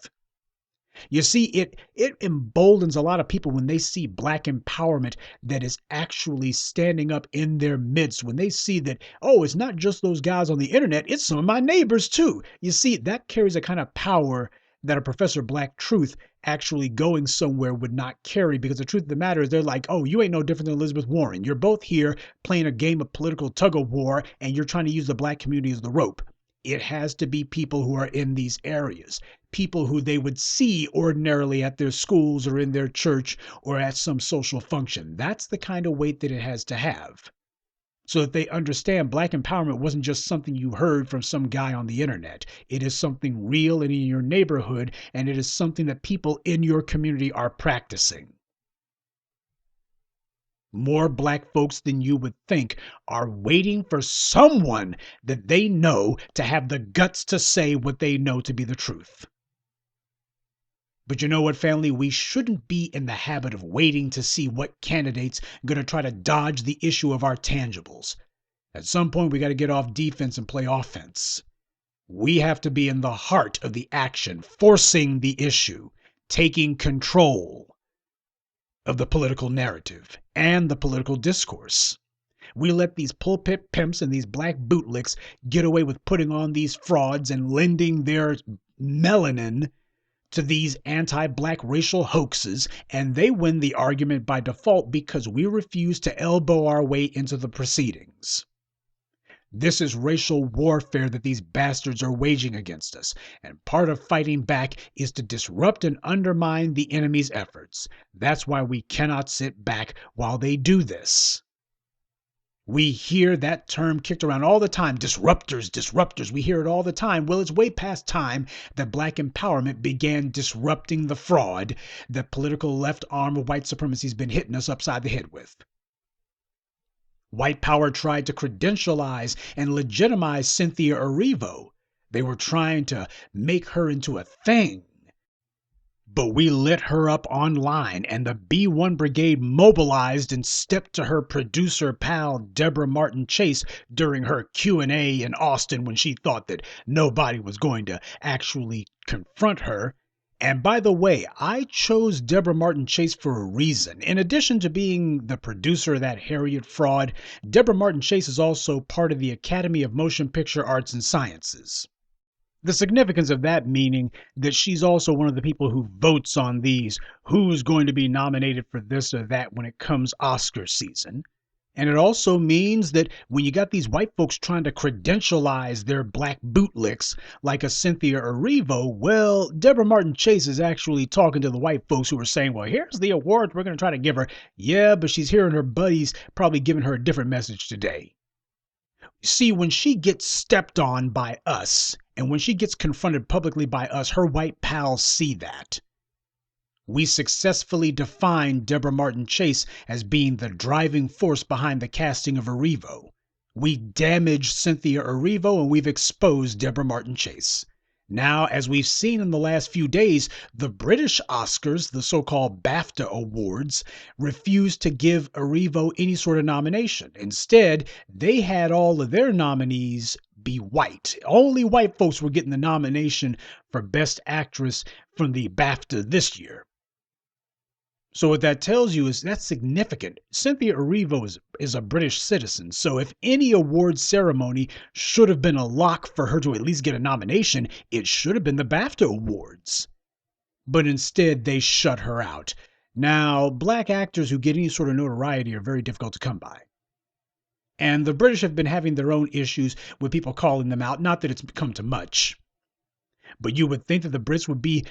You see, it emboldens a lot of people when they see black empowerment that is actually standing up in their midst. When they see that, oh, it's not just those guys on the internet, it's some of my neighbors too. You see, that carries a kind of power that a Professor Black Truth actually going somewhere would not carry, because the truth of the matter is they're like, oh, you ain't no different than Elizabeth Warren. You're both here playing a game of political tug of war and you're trying to use the black community as the rope. It has to be people who are in these areas, people who they would see ordinarily at their schools or in their church or at some social function. That's the kind of weight that it has to have. so that they understand Black empowerment wasn't just something you heard from some guy on the internet. It is something real and in your neighborhood, and it is something that people in your community are practicing. More Black folks than you would think are waiting for someone that they know to have the guts to say what they know to be the truth. But you know what, family? We shouldn't be in the habit of waiting to see what candidate's going to try to dodge the issue of our tangibles. At some point, we got to get off defense and play offense. We have to be in the heart of the action, forcing the issue, taking control of the political narrative and the political discourse. We let these pulpit pimps and these Black bootlicks get away with putting on these frauds and lending their melanin to these anti-Black racial hoaxes, and they win the argument by default because we refuse to elbow our way into the proceedings. This is racial warfare that these bastards are waging against us, and part of fighting back is to disrupt and undermine the enemy's efforts. That's why we cannot sit back while they do this. We hear that term kicked around all the time, disruptors, disruptors. We hear it all the time. Well, it's way past time that Black empowerment began disrupting the fraud that political left arm of white supremacy has been hitting us upside the head with. White power tried to credentialize and legitimize Cynthia Erivo. They were trying to make her into a thing. But we lit her up online, and the B1 Brigade mobilized and stepped to her producer pal Deborah Martin Chase during her Q&A in Austin when she thought that nobody was going to actually confront her. And by the way, I chose Deborah Martin Chase for a reason. In addition to being the producer of that Harriet fraud, Deborah Martin Chase is also part of the Academy of Motion Picture Arts and Sciences. The significance of that meaning that she's also one of the people who votes on these, who's going to be nominated for this or that when it comes Oscar season. And it also means that when you got these white folks trying to credentialize their Black bootlicks like a Cynthia Erivo, well, Deborah Martin Chase is actually talking to the white folks who are saying, well, here's the award we're going to try to give her. Yeah, but she's hearing her buddies probably giving her a different message today. See, when she gets stepped on by us, and when she gets confronted publicly by us, her white pals see that. We successfully defined Deborah Martin Chase as being the driving force behind the casting of Erivo. We damaged Cynthia Erivo, and we've exposed Deborah Martin Chase. Now, as we've seen in the last few days, the British Oscars, the so-called BAFTA Awards, refused to give Erivo any sort of nomination. Instead, they had all of their nominees be white. Only white folks were getting the nomination for Best Actress from the BAFTA this year. So what that tells you is that's significant. Cynthia Erivo is a British citizen, so if any award ceremony should have been a lock for her to at least get a nomination, it should have been the BAFTA Awards. But instead, they shut her out. Now, Black actors who get any sort of notoriety are very difficult to come by. And the British have been having their own issues with people calling them out, not that it's come to much. But you would think that the Brits would be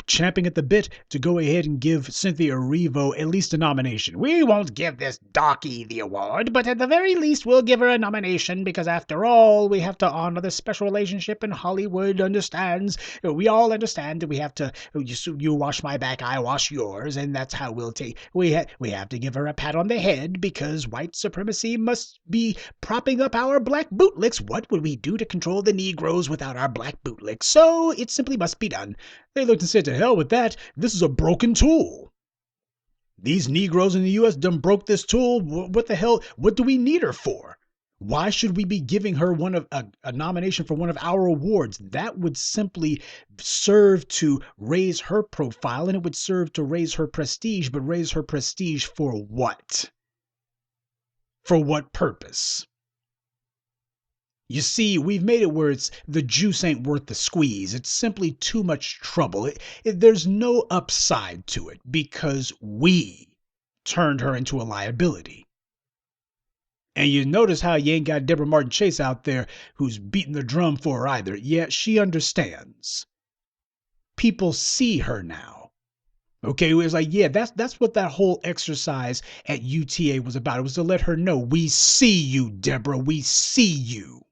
champing at the bit to go ahead and give Cynthia Erivo at least a nomination. We won't give this darky the award, but at the very least we'll give her a nomination because after all, we have to honor the special relationship and Hollywood understands. We all understand that we have to, you wash my back, I wash yours, and that's how we'll take. We have to give her a pat on the head because white supremacy must be propping up our Black bootlicks. What would we do to control the Negroes without our Black bootlicks? So it simply must be done. They looked and said, to hell with that. This is a broken tool. These Negroes in the U.S. done broke this tool. What the hell? What do we need her for? Why should we be giving her a nomination for one of our awards? That would simply serve to raise her profile, and it would serve to raise her prestige. But raise her prestige for what? For what purpose? You see, we've made it where the juice ain't worth the squeeze. It's simply too much trouble. There's no upside to it because we turned her into a liability. And you notice how you ain't got Deborah Martin Chase out there who's beating the drum for her either. Yet she understands. People see her now. Okay, it was like, yeah, that's what that whole exercise at UTA was about. It was to let her know, we see you, Deborah, we see you.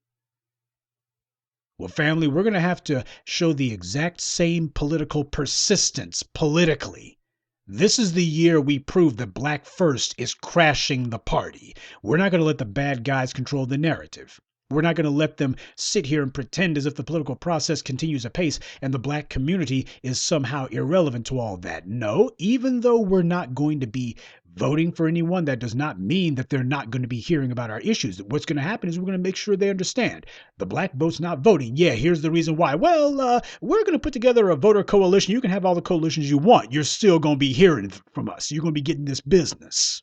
Well, family, we're going to have to show the exact same political persistence politically. This is the year we prove that Black First is crashing the party. We're not going to let the bad guys control the narrative. We're not going to let them sit here and pretend as if the political process continues apace and the black community is somehow irrelevant to all that. No, even though we're not going to be voting for anyone, that does not mean that they're not going to be hearing about our issues. What's going to happen is we're going to make sure they understand the black vote's not voting. Yeah, here's the reason why. Well, we're going to put together a voter coalition. You can have all the coalitions you want. You're still going to be hearing from us. You're going to be getting this business.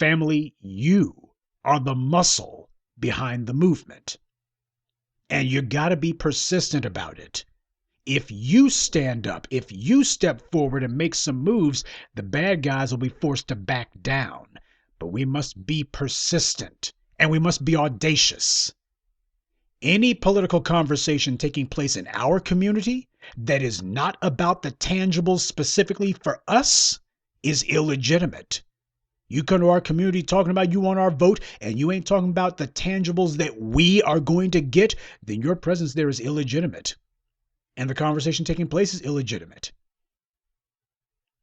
Family, you are the muscle behind the movement. And you got to be persistent about it. If you stand up, if you step forward and make some moves, the bad guys will be forced to back down. But we must be persistent and we must be audacious. Any political conversation taking place in our community that is not about the tangibles specifically for us is illegitimate. You come to our community talking about you want our vote and you ain't talking about the tangibles that we are going to get, then your presence there is illegitimate. And the conversation taking place is illegitimate.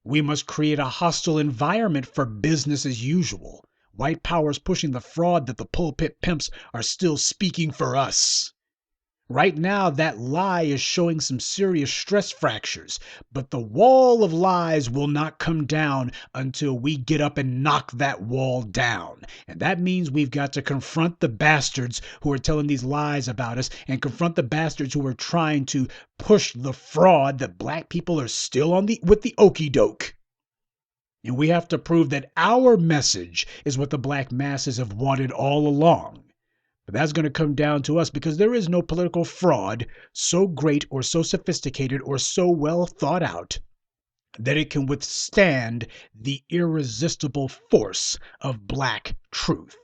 We must create a hostile environment for business as usual. White power is pushing the fraud that the pulpit pimps are still speaking for us. Right now, that lie is showing some serious stress fractures, but the wall of lies will not come down until we get up and knock that wall down. And that means we've got to confront the bastards who are telling these lies about us and confront the bastards who are trying to push the fraud that black people are still on with the okey doke. And we have to prove that our message is what the black masses have wanted all along. But that's going to come down to us because there is no political fraud so great or so sophisticated or so well thought out that it can withstand the irresistible force of black truth.